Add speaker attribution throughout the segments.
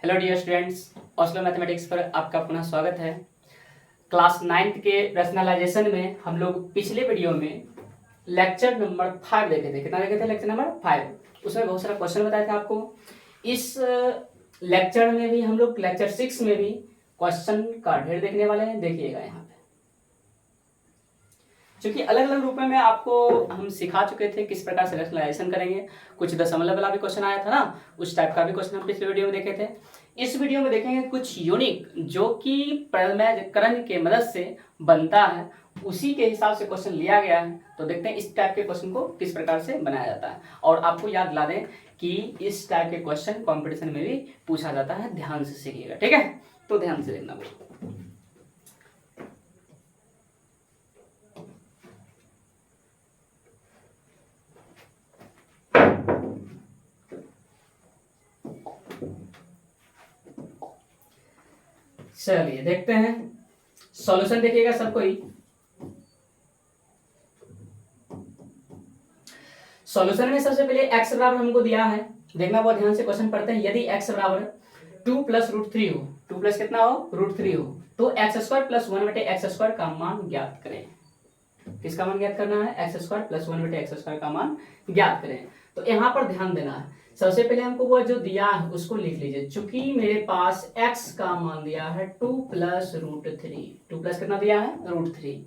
Speaker 1: Hello dear students, Oslo mathematics पर आपका पुनः स्वागत है। क्लास 9th के रैशनलाइजेशन में हम लोग पिछले वीडियो में लेक्चर नंबर 5 देखे थे। कितना देखे थे? Lecture number 5। उसमें बहुत सारा क्वेश्चन बताया था आपको। इस लेक्चर में भी हम लोग लेक्चर 6 में भी क्वेश्चन का ढेर देखने वाले हैं। देखिएगा यहाँ पे, क्योंकि अलग अलग रूपों में आपको हम सिखा चुके थे किस प्रकार से रैशनलाइजेशन करेंगे। कुछ दशमलव वाला भी क्वेश्चन आया था ना, उस टाइप का भी क्वेश्चन हम पिछले वीडियो में देखे थे। इस वीडियो में देखेंगे कुछ यूनिक जो कि प्रमेयकरण के मदद से बनता है, उसी के हिसाब से क्वेश्चन लिया गया है। तो देखते हैं इस टाइप के क्वेश्चन को किस प्रकार से बनाया जाता है। और आपको याद दिला दें कि इस टाइप के क्वेश्चन कॉम्पिटिशन में भी पूछा जाता है। ध्यान से सीखिएगा, ठीक है? तो ध्यान से देखना बोलो। चलिए देखते हैं सॉल्यूशन। देखिएगा सब कोई। सॉल्यूशन में सबसे पहले x बराबर हमको दिया है, देखना बहुत ध्यान से क्वेश्चन पढ़ते हैं। यदि x बराबर 2 प्लस √3 हो, 2 प्लस कितना हो? √3 हो, तो x² प्लस 1/x² का मान ज्ञात करें। किसका मान ज्ञात करना है? x² प्लस 1/x² का मान ज्ञात करें। तो यहाँ पर ध्यान देना है। सबसे पहले हमको वो जो दिया है उसको लिख लीजिए। चूंकि मेरे पास x का मान दिया है 2 प्लस √3, 2 प्लस कितना दिया है? √3,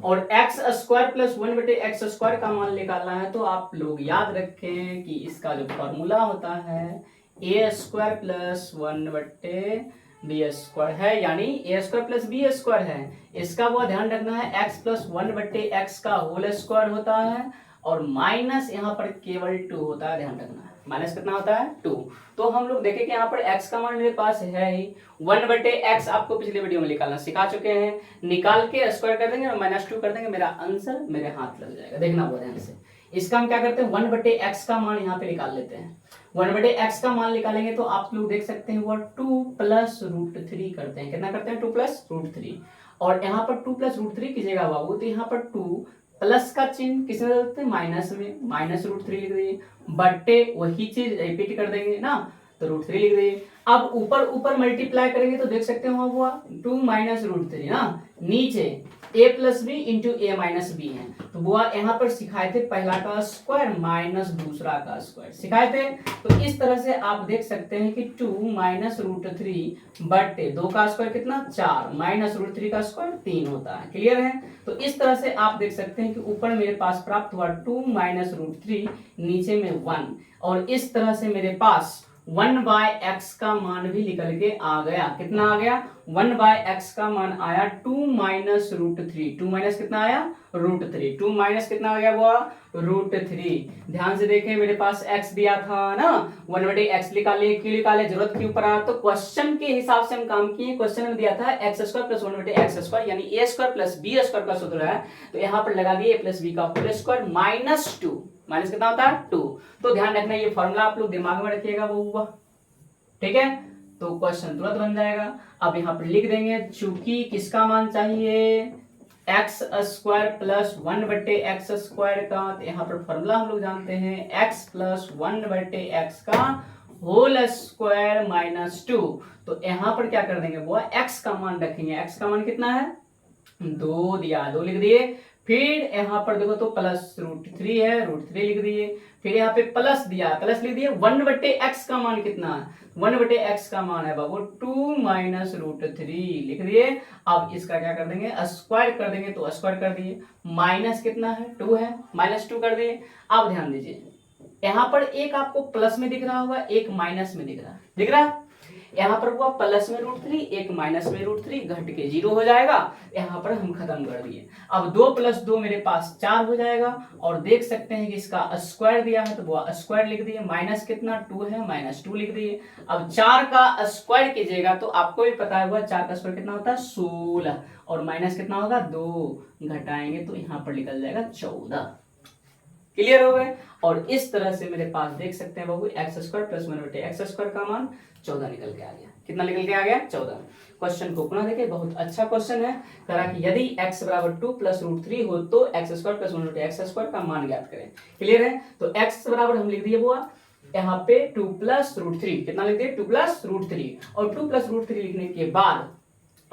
Speaker 1: और x² प्लस 1/x² का मान निकालना है। तो आप लोग याद रखें कि इसका जो फॉर्मूला होता है a² प्लस 1/b² है, यानी a² प्लस b² है। इसका वो ध्यान रखना है x प्लस 1/x का होल स्क्वायर होता है, और माइनस यहाँ पर केवल 2 होता है। ध्यान रखना है, माइनस कितना होता है? 2। तो हम लोग देखें कि यहाँ पर x का मान मेरे पास है ही 1/x। आपको पिछले वीडियो में निकालना सिखा चुके हैं। निकाल के स्क्वायर कर देंगे और -2 कर देंगे, मेरा आंसर मेरे हाथ लग जाएगा। देखना बहुत ध्यान से। इसका हम क्या करते हैं? 1/x का मान यहाँ पे निकाल लेते हैं। 1/x का मान निकालेंगे तो आप लोग देख सकते हैं वो 2 प्लस √3 करते हैं। कितना करते हैं? 2 प्लस √3। और यहाँ पर 2 प्लस √3 कीजिएगा बाबू, तो यहाँ पर 2 प्लस का चिन्ह किस में देते हैं? माइनस में, माइनस √3 लिख दिए, बट्टे वही चीज रिपीट कर देंगे ना, तो √3 लिख दिए। अब ऊपर ऊपर मल्टीप्लाई करेंगे तो देख सकते हो हुआ 2 माइनस √3 ना, नीचे a plus B into a minus B है। तो बुआ यहाँ पर सिखाए थे पहला का स्क्वायर माइनस दूसरा का स्क्वायर सिखाए थे। तो इस तरह से आप देख सकते हैं कि 2 माइनस √3 बट्टे 2 का स्क्वायर कितना? 4, माइनस √3 का स्क्वायर 3 होता है। क्लियर है? तो इस तरह से आप देख सकते हैं कि ऊपर मेरे पास प्राप्त हुआ 2 माइनस √3, नीचे में 1, और इस तरह से मेरे पास 1/x का मान भी निकल के आ गया। कितना आ गया? 1/x का मान आया 2 माइनस √3। 2 माइनस कितना आया? √3। 2 माइनस कितना आ गया वो? √3। ध्यान से देखें, मेरे पास x दिया था ना, 1/x निकाले। क्यों निकाले? जरूरत के ऊपर आया। तो क्वेश्चन के हिसाब से हम काम किए। क्वेश्चन में दिया था x² प्लस 1/x², यानी a² प्लस b² का सूत्र है। तो यहाँ पर लगा दिए a प्लस b का होल स्क्वायर माइनस 2। माइनस कितना होता है? 2। तो ध्यान रखना, ये फॉर्मूला आप लोग दिमाग में रखिएगा वो हुआ, ठीक है? तो क्वेश्चन तुरंत बन जाएगा। अब यहाँ पर लिख देंगे, चूंकि किसका मान चाहिए? x² प्लस 1/x² का। तो यहाँ पर फॉर्मूला हम लोग जानते हैं x प्लस 1/x का होल स्क्वायर माइनस 2। तो यहाँ पर क्या कर देंगे वो? x का मान रखेंगे। x का मान कितना है? 2 दिया, 2 लिख दिए। फिर यहाँ पर देखो तो प्लस √3 है, √3 लिख दिए। फिर यहाँ पे प्लस दिया, प्लस लिख दिए। 1/x का मान कितना है? 1/x का मान है बाबू 2 माइनस √3 लिख दिए। अब इसका क्या कर देंगे? स्क्वायर कर देंगे, तो स्क्वायर कर दिए। माइनस कितना है? 2 है, -2 कर दिए। अब ध्यान दीजिए, यहाँ पर एक आपको प्लस में दिख रहा होगा, एक माइनस में दिख रहा है। दिख रहा है? यहाँ पर हुआ प्लस में √3, एक माइनस में √3, घट के 0 हो जाएगा। यहाँ पर हम खत्म कर दिए। अब 2 प्लस 2 मेरे पास 4 हो जाएगा। और देख सकते हैं कि इसका स्क्वायर दिया है, तो वो स्क्वायर लिख दिए। माइनस कितना? 2 है, -2 लिख दिए। अब 4 का स्क्वायर कीजिएगा तो आपको भी पता होगा 4 का स्क्वायर कितना होता है? 16, और माइनस कितना होगा? 2, घटाएंगे तो यहाँ पर निकल जाएगा 14। क्लियर हो गए? और इस तरह से मेरे पास देख सकते हैं बाबू x² प्लस 1/x² का मान 14 निकल के आ गया। कितना निकल के आ गया? 14। क्वेश्चन को पुनः देखिए, बहुत अच्छा क्वेश्चन है। कहा कि यदि x बराबर 2 प्लस √3 हो तो x² प्लस 1/x² का मान ज्ञात करें। क्लियर है? तो x बराबर हम लिख दिए वो यहाँ पे 2+√3 कितना लिख दिए 2+√3 और 2+√3 लिखने के बाद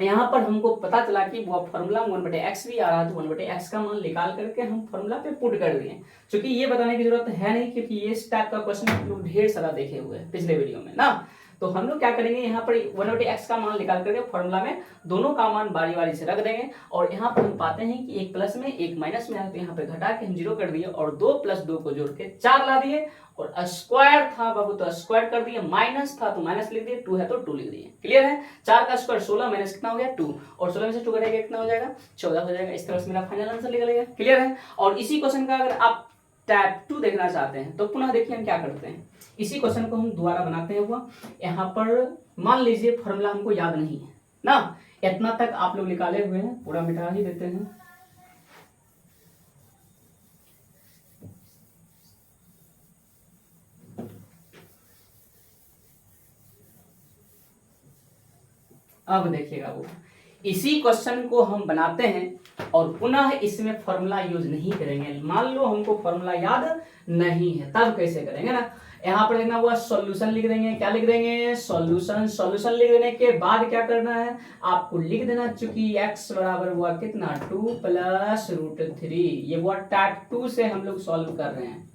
Speaker 1: यहाँ पर हमको पता चला कि वो फॉर्मूला 1/x भी आ रहा है, तो 1/x का मान निकाल करके हम फॉर्मूला पे पुट कर दिए। क्योंकि ये बताने की जरूरत है नहीं, क्योंकि ये इस टाइप का क्वेश्चन आप लोग ढेर सारा देखे हुए हैं पिछले वीडियो में ना। तो हम लोग क्या करेंगे, यहाँ पर 1/x का मान निकाल करके फॉर्मूला में दोनों का मान बारी बारी से रख देंगे। और यहाँ पर हम पाते हैं कि एक प्लस में एक माइनस में है, तो यहाँ पे घटा के हम 0 कर दिए और 2 + 2 को जोड़ के 4 ला दिए। और स्क्वायर था बाबू तो स्क्वायर कर दिए, माइनस था तो माइनस लिख दिए, 2 है तो 2 लिख दिए। क्लियर है। 4 का स्क्वायर 16 माइनस कितना हो गया 2, और 16 में से 2 घटेगा कितना हो जाएगा 14 हो जाएगा। इस तरह से मेरा फाइनल आंसर निकलेगा। क्लियर है। और इसी क्वेश्चन का अगर आप टाइप 2 देखना चाहते हैं तो पुनः देखिए हम क्या करते हैं, इसी क्वेश्चन को हम दोबारा बनाते हैं। हुआ यहाँ पर मान लीजिए फॉर्मूला हमको याद नहीं है ना, इतना तक आप लोग निकाले हुए हैं, पूरा मिटा ही देते हैं। अब देखिएगा वो इसी क्वेश्चन को हम बनाते हैं और पुनः इसमें फॉर्मूला यूज नहीं करेंगे। मान लो हमको फॉर्मूला याद नहीं है, तब कैसे करेंगे ना, यहाँ पर लिखना हुआ सॉल्यूशन लिख देंगे। क्या लिख देंगे सॉल्यूशन। सॉल्यूशन लिख देने के बाद क्या करना है, आपको लिख देना चूंकि x बराबर हुआ कितना 2+√3। ये हुआ टाइप 2 से हम लोग सॉल्व कर रहे हैं।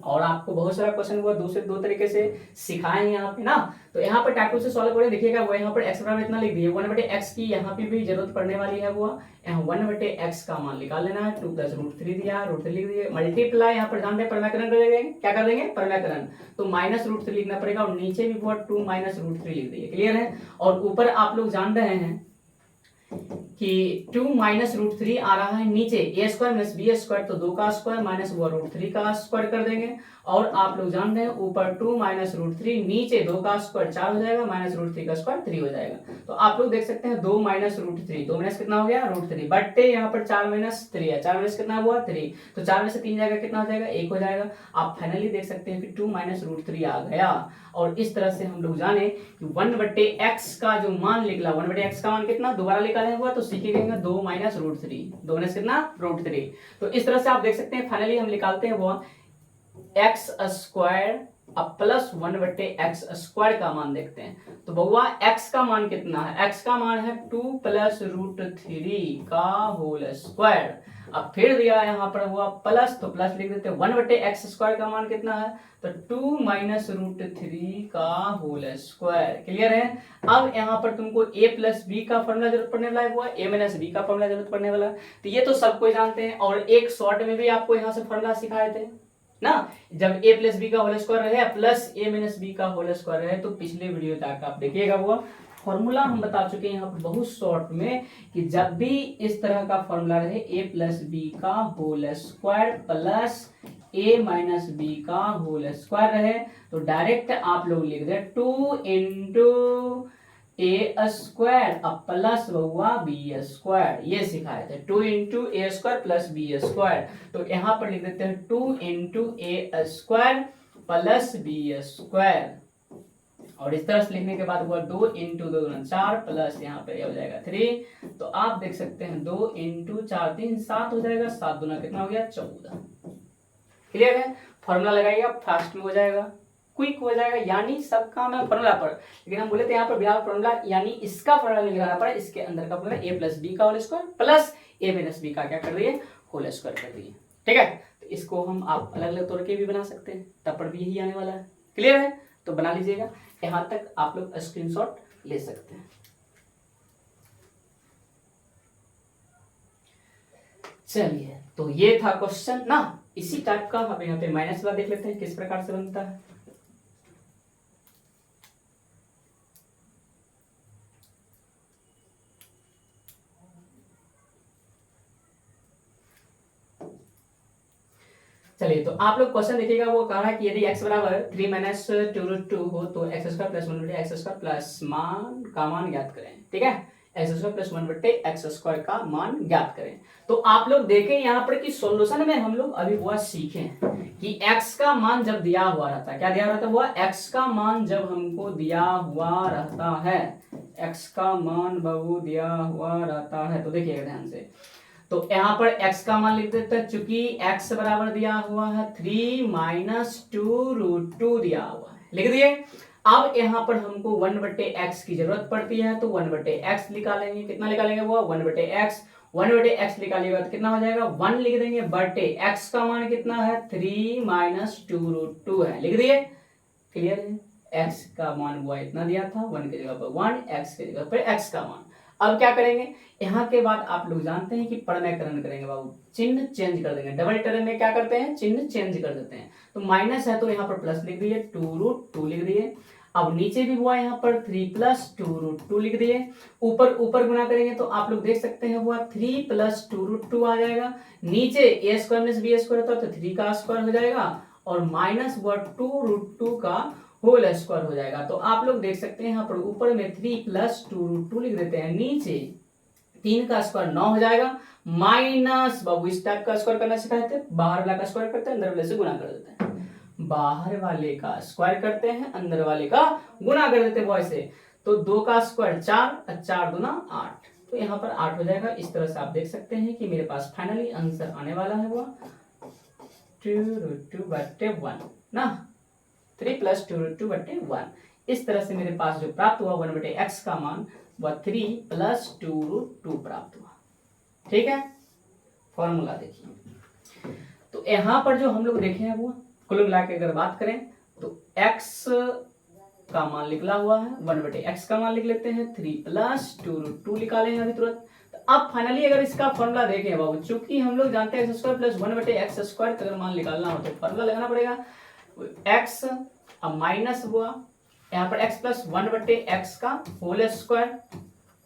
Speaker 1: और आपको बहुत सारा क्वेश्चन हुआ दो तरीके से सिखाए हैं यहाँ पे ना। तो यहाँ पर टाइप 2 से सॉल्व करें, देखिएगा वो यहाँ पर x बराबर इतना लिख दिए, 1/x की यहाँ पे भी जरूरत पड़ने वाली है। वो यहाँ 1/x का मान निकाल लेना है, 2+√3 दिया, √3 लिख दिए, मल्टीप्लाई यहाँ पर जान रहे परिमाकरण कर देंगे। क्या कर देंगे परिमाकरण, तो -√3 लिखना पड़ेगा और नीचे भी वो 2 - √3 लिख दिए। क्लियर है। और ऊपर आप लोग जान रहे हैं कि 2 - √3 आ रहा है नीचे, a² - b², तो 2 का स्क्वायर माइनस वो √3 का स्क्वायर कर देंगे। और आप लोग जान रहे हैं ऊपर 2 - √3 नीचे 2 का स्क्वायर 4 हो जाएगा, -√3 का स्क्वायर 3 हो जाएगा। तो आप लोग देख सकते हैं 2 - √3, 2 माइनस कितना हो गया √3 बट्टे यहाँ पर 4 - 3 है, 4 माइनस कितना हुआ 3, तो 4 में से 3 जाएगा कितना हो जाएगा 1 हो जाएगा। आप फाइनली देख सकते हैं कि 2 - √3 आ गया। और इस तरह से हम लोग जाने कि 1/x का जो मान निकला, 1/x का मान कितना दोबारा निकाले हुआ, तो सीखेंगे 2 - √3, 2 माइनस कितना √3। तो इस तरह से आप देख सकते हैं फाइनली हम निकालते हैं वो x² अब प्लस 1/x² का मान देखते हैं। तो बउआ x का मान कितना है, x का मान है 2+√3 का होल स्क्वायर। अब फिर दिया यहाँ पर हुआ प्लस, तो प्लस लिख देते हैं। 1/x² का मान कितना है, तो 2 - √3 का होल स्क्वायर। क्लियर है। अब यहाँ पर तुमको a+b का फॉर्मूला जरूरत पड़ने वाला है, हुआ a - b का फॉर्मूला जरूरत पड़ने वाला है। तो ये तो सब कोई जानते हैं, और एक शॉर्ट में भी आपको यहाँ से फॉर्मूला सिखाए थे ना, जब a+b का होल स्क्वायर रहे प्लस a - b का होल स्क्वायर रहे, तो पिछले वीडियो तक आप देखिएगा वो फॉर्मूला हम बता चुके हैं यहाँ पर बहुत शॉर्ट में, कि जब भी इस तरह का फॉर्मूला रहे a+b का whole square plus a - b का होल स्क्वायर रहे, तो डायरेक्ट आप लोग लिख दे 2 × a² अब प्लस हुआ b², ये सिखाए थे 2 × a² प्लस b²। तो यहाँ पर लिख देते हैं 2 × a² प्लस b²। और इस तरह से लिखने के बाद हुआ 2 × 2 × 4 प्लस यहाँ पे हो जाएगा 3। तो आप देख सकते हैं 2 × 4 3 7 हो जाएगा, 7 दूना कितना हो गया 14। क्लियर है। फॉर्मूला लगाइएगा फास्ट में हो जाएगा, क्विक हो जाएगा, यानी सब काम है फॉर्मूला पर। लेकिन हम बोले थे यहाँ पर बिना फॉर्मूला, यानी इसका फॉर्मूला नहीं लगाना पड़ा, इसके अंदर का फॉर्मूला a+b का whole square plus a - b का क्या कर दिए होल स्क्वायर कर दिए। ठीक है। तो इसको हम आप अलग अलग तौर के भी बना सकते हैं, तब पर भी यही आने वाला है। क्लियर है। तो बना लीजिएगा, यहाँ तक आप लोग स्क्रीनशॉट ले सकते हैं। चलिए, तो ये था क्वेश्चन ना, इसी टाइप का हम यहाँ पे माइनस वाला देख लेते हैं किस प्रकार से बनता है। चलिए, तो आप लोग क्वेश्चन देखिएगा, वो कह रहा है कि यदि x बराबर 3 - 2√2 हो तो x² प्लस 1/x² प्लस मान का मान ज्ञात करें। ठीक है, x² प्लस 1/x² का मान ज्ञात करें। तो आप लोग देखें यहाँ पर कि सॉल्यूशन में हम लोग अभी वो सीखे कि x का मान जब दिया हुआ रहता है, क्या दिया रहता है, वो x का मान जब हमको दिया हुआ रहता है, x का मान बाबू दिया हुआ रहता है, तो देखिएगा ध्यान से, तो यहाँ पर x का मान लिख देते हैं, चूंकि x बराबर दिया हुआ है 3 माइनस 2√2 दिया हुआ है, लिख दिए। अब यहाँ पर हमको 1/x की जरूरत पड़ती है, तो 1/x निकालेंगे। कितना निकालेंगे वो 1/x, 1/x निकालिएगा तो कितना हो जाएगा 1 लिख देंगे, बटे x का मान कितना है 3 माइनस 2√2 है, लिख दिए। क्लियर है, x का मान वो इतना दिया था, 1 की जगह पर 1, x की जगह पर x का मान। अब क्या करेंगे, यहाँ के बाद आप लोग जानते हैं कि परमैकरण करेंगे बाबू, चिन्ह चेंज कर देंगे। डबल टर्म में क्या करते हैं, चिन्ह चेंज कर देते हैं। तो माइनस है तो यहाँ पर प्लस लिख दिए, 2√2 लिख दिए। अब नीचे भी हुआ यहाँ पर 3 प्लस 2√2 लिख दिए। ऊपर ऊपर गुना करेंगे तो आप लोग देख सकते हैं हुआ 3 प्लस 2√2 आ जाएगा। नीचे a square minus b square होता है तो 3 का स्क्वायर हो जाएगा, और माइनस हुआ 2√2 का होल स्क्वायर हो जाएगा। तो आप लोग देख सकते हैं यहाँ पर ऊपर में 3 प्लस 2√2 लिख देते हैं, नीचे 3 का स्क्वायर 9 हो जाएगा, माइनस बाबू इस टाइप का स्क्वायर करना सिखाए थे, बाहर वाला का स्क्वायर करते हैं, अंदर वाले से गुना कर देते हैं। बाहर वाले का स्क्वायर करते हैं, अंदर वाले का गुना कर देते हैं बॉय से। तो 2 का स्क्वायर 4, 4 दूना 8, तो यहाँ पर 8 हो जाएगा। इस तरह से आप देख सकते हैं कि मेरे पास फाइनली आंसर आने वाला है वो 2√2/1 ना, 3 प्लस 2√2/1। इस तरह से मेरे पास जो प्राप्त हुआ 1/x का मान वह 3 प्लस 2√2 प्राप्त हुआ। ठीक है, फॉर्मूला देखिए। तो यहाँ पर जो हम लोग देखे हैं वो कुल मिला के अगर बात करें तो x का मान निकला हुआ है, 1/x का मान लिख लेते हैं, 3 प्लस 2√2 निकाले हैं अभी तुरंत। तो अब फाइनली अगर इसका फॉर्मूला देखें बाबू, चूंकि हम लोग जानते हैं x² प्लस 1/x² का अगर मान निकालना हो तो फॉर्मूला लगाना पड़ेगा x, अब माइनस हुआ यहाँ पर x प्लस 1/x का होल स्क्वायर,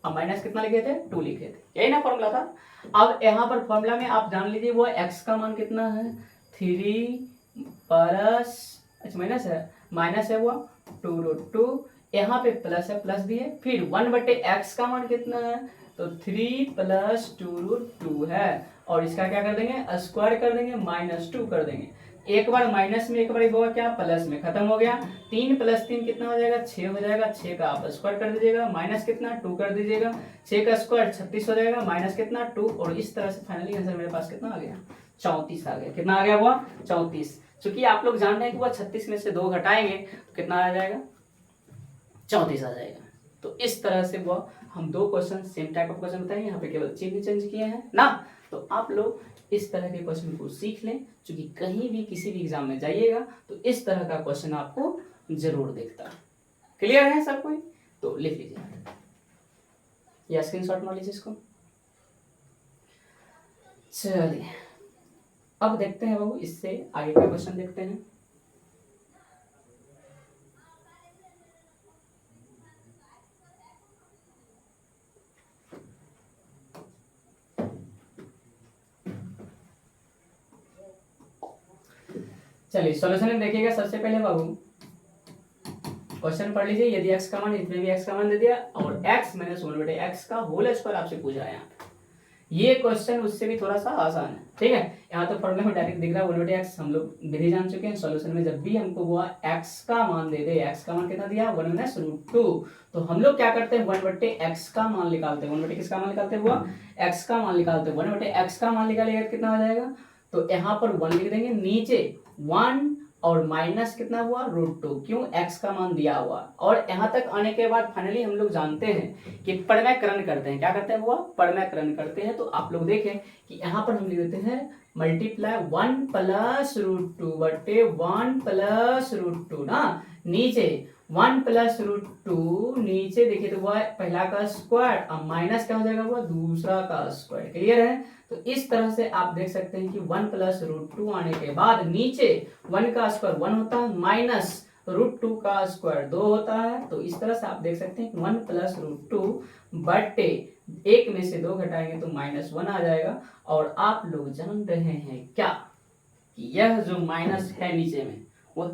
Speaker 1: अब माइनस कितना लिखे थे 2 लिखे थे, यही ना फॉर्मूला था। अब यहाँ पर फॉर्मूला में आप जान लीजिए वो x का मान कितना है 3 प्लस, अच्छा माइनस है वो 2√2, यहाँ पे प्लस है प्लस दिए, फिर 1/x का मान कितना है तो 3 प्लस 2√2 है, और इसका क्या कर देंगे स्क्वायर कर देंगे, -2 कर देंगे। एक बार माइनस में एक बार होगा क्या प्लस में, खत्म हो गया। 3 प्लस 3 कितना हो जाएगा 6 हो जाएगा, 6 का आप स्क्वायर कर दीजिएगा, माइनस कितना 2 कर दीजिएगा, 6 का स्क्वायर 36 हो जाएगा, माइनस कितना 2, और इस तरह से फाइनली आंसर मेरे पास कितना आ गया 34 आ गया। कितना आ गया हुआ 34। चूंकि आप लोग जान रहे हैं कि वह 36 में से 2 घटाएंगे तो कितना आ जाएगा 34 आ जाएगा। तो इस तरह से वह हम 2 question same type of question बताएंगे, यहाँ पे केवल चिन्ह चेंज किए हैं ना। तो आप लोग इस तरह के क्वेश्चन को सीख लें, क्योंकि कहीं भी किसी भी एग्जाम में जाइएगा तो इस तरह का क्वेश्चन आपको जरूर दिखता है। क्लियर है सब कोई, तो लिख लीजिए या स्क्रीनशॉट मार लीजिए इसको। चलिए अब देखते हैं बाबू, इससे आगे का क्वेश्चन देखते हैं। चलिए सॉल्यूशन में देखिएगा। सबसे पहले बाबू क्वेश्चन पढ़ लीजिए। यदि x का मान, इसमें भी x का मान दे दिया, और x माइनस 1/x का होल स्क्वायर आपसे पूछा है। ये क्वेश्चन उससे भी थोड़ा सा आसान है, ठीक है। यहाँ तो फॉर्मूला में डायरेक्ट दिख रहा है 1/x, हम लोग विधि जान चुके हैं। सॉल्यूशन में जब भी हमको वो x का मान दे दे, x का मान कितना दिया 1/√2, तो हम लोग क्या करते हैं 1/x का मान निकालते हैं। 1/x का मान निकालते हैं, वो x का मान निकालते हैं। 1/x का मान निकालेगा कितना हो जाएगा, तो यहाँ पर 1 लिख देंगे, नीचे 1 और माइनस कितना हुआ √2, क्यों x का मान दिया हुआ। और यहाँ तक आने के बाद फाइनली हम लोग जानते हैं कि परमैकरण करते हैं। क्या करते हैं वो परमैकरण करते हैं। तो आप लोग देखें कि यहाँ पर हम लिख देते हैं मल्टीप्लाई 1 प्लस √2 बटे 1 प्लस √2 ना, नीचे 1 प्लस √2, नीचे देखिए तो वह पहला का स्क्वायर, अब माइनस क्या हो जाएगा वो दूसरा का स्क्वायर। क्लियर है। तो इस तरह से आप देख सकते हैं कि 1 प्लस √2 आने के बाद नीचे 1 का स्क्वायर 1 होता है, माइनस √2 का स्क्वायर 2 होता है। तो इस तरह से आप देख सकते हैं कि 1 प्लस √2 बटे 1 में से 2 घटाएंगे तो -1 आ जाएगा। और आप लोग जान रहे हैं क्या कि यह जो माइनस है नीचे में वो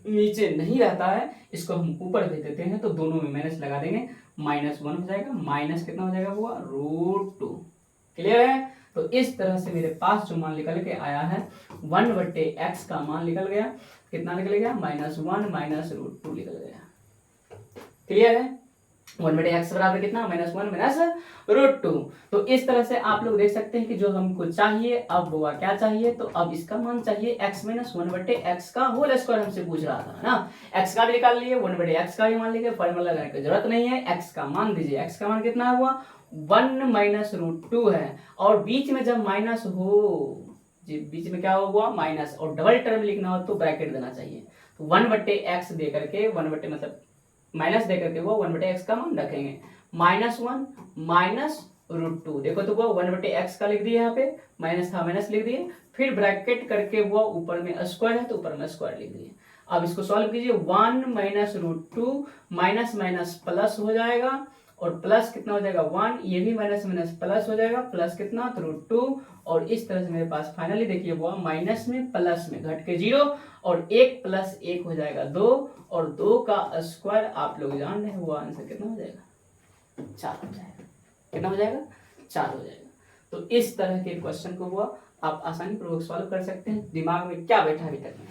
Speaker 1: नीचे नहीं रहता है, इसको हम ऊपर दे देते हैं, तो दोनों में माइनस लगा देंगे, -1 हो जाएगा, माइनस कितना हो जाएगा वो √2। क्लियर है। तो इस तरह से मेरे पास जो मान निकल के आया है 1/x का मान निकल गया, कितना निकल गया -1 माइनस √2 निकल गया। क्लियर है। 1/x बराबर कितना, -1 -√2। तो इस तरह से आप लोग देख सकते हैं कि जो हमको चाहिए अब वो क्या चाहिए, तो अब इसका मान चाहिए x - 1/x का होल स्क्वायर हमसे पूछ रहा था ना। x का भी निकाल लिए, 1/x का भी मान लीजिए, फॉर्मूला लगाने की जरूरत नहीं है। x का मान दीजिए, x का मान कितना हुआ 1 - √2 है, और बीच में जब माइनस हो, बीच में क्या हुआ माइनस, और डबल टर्म लिखना हो तो ब्रैकेट देना चाहिए। तो 1/x दे करके 1 मतलब माइनस दे करके वो 1/x का मान रखेंगे, -1 - √2। देखो तो वो 1/x का लिख दिए, यहाँ पे माइनस था माइनस लिख दिए, फिर ब्रैकेट करके वो ऊपर में स्क्वायर है तो ऊपर में स्क्वायर लिख दिए। अब इसको सॉल्व कीजिए, 1 - √2 माइनस माइनस प्लस हो जाएगा, और प्लस कितना हो जाएगा 1, ये भी माइनस माइनस प्लस हो जाएगा, प्लस कितना तो √2, और इस तरह से मेरे पास फाइनली देखिए वो माइनस में प्लस में घट के 0, और 1 + 1 हो जाएगा 2, और 2 का स्क्वायर आप लोग जान रहे हैं वो आंसर कितना हो जाएगा 4 हो जाएगा। कितना हो जाएगा 4 हो जाएगा। तो इस तरह के क्वेश्चन को हुआ आप आसानी पूर्वक सॉल्व कर सकते हैं। दिमाग में क्या बैठा अभी तक में,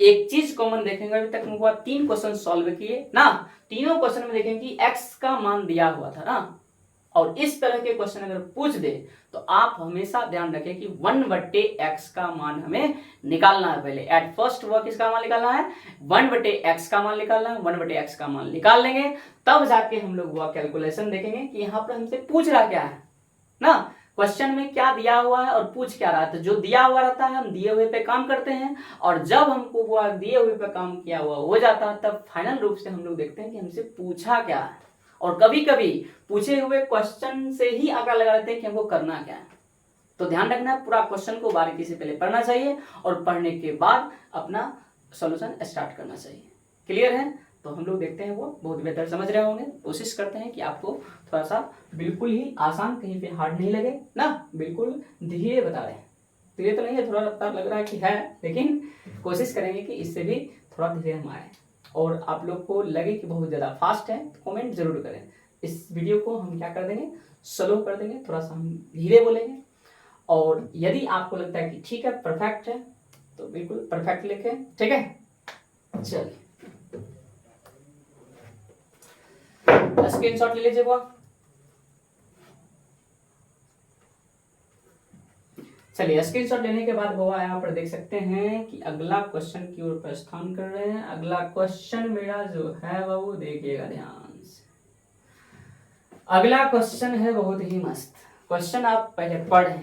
Speaker 1: एक चीज कॉमन देखेंगे, अभी तक हुआ 3 क्वेश्चन सॉल्व किए ना, तीनों क्वेश्चन में देखेंगे कि x का मान दिया हुआ था ना, और इस तरह के क्वेश्चन अगर पूछ दे तो आप हमेशा ध्यान रखें कि 1/x का मान हमें निकालना है। पहले एट फर्स्ट वो किसका मान निकालना है, 1/x का मान निकालना है। 1/x का मान निकाल लेंगे, तब जाके हम लोग वो कैलकुलेशन देखेंगे कि यहाँ पर हमसे पूछ रहा क्या है ना, क्वेश्चन में क्या दिया हुआ है और पूछ क्या रहा है। तो जो दिया हुआ रहता है हम दिए हुए पे काम करते हैं, और जब हमको वो दिए हुए पे काम किया हुआ हो जाता है तब फाइनल रूप से हम लोग देखते हैं कि हमसे पूछा क्या है। और कभी कभी पूछे हुए क्वेश्चन से ही आगे लगा लेते हैं कि हमको करना क्या है। तो ध्यान रखना है, पूरा क्वेश्चन को बारीकी से पहले पढ़ना चाहिए, और पढ़ने के बाद अपना सॉल्यूशन स्टार्ट करना चाहिए। क्लियर है? तो हम लोग देखते हैं वो बहुत बेहतर समझ रहे होंगे। कोशिश करते हैं कि आपको थोड़ा सा बिल्कुल ही आसान, कहीं पे हार्ड नहीं लगे ना, बिल्कुल धीरे बता रहे हैं। तो ये तो नहीं है थोड़ा रफ्तार लग रहा है कि है, लेकिन कोशिश करेंगे कि इससे भी थोड़ा धीरे हम आए, और आप लोग को लगे कि बहुत ज़्यादा फास्ट है तो कमेंट जरूर करें। इस वीडियो को हम क्या कर देंगे, स्लो कर देंगे, थोड़ा सा हम धीरे बोलेंगे, और यदि आपको लगता है कि ठीक है परफेक्ट है तो बिल्कुल परफेक्ट लिखें। ठीक है, चलिए स्क्रीनशॉट ले लीजिए वो। चलिए स्क्रीनशॉट लेने के बाद वो यहाँ पर देख सकते हैं कि अगला क्वेश्चन की ओर प्रस्थान कर रहे हैं। अगला क्वेश्चन मेरा जो है वो देखिएगा ध्यान से। अगला क्वेश्चन है बहुत ही मस्त क्वेश्चन, आप पहले पढ़ें।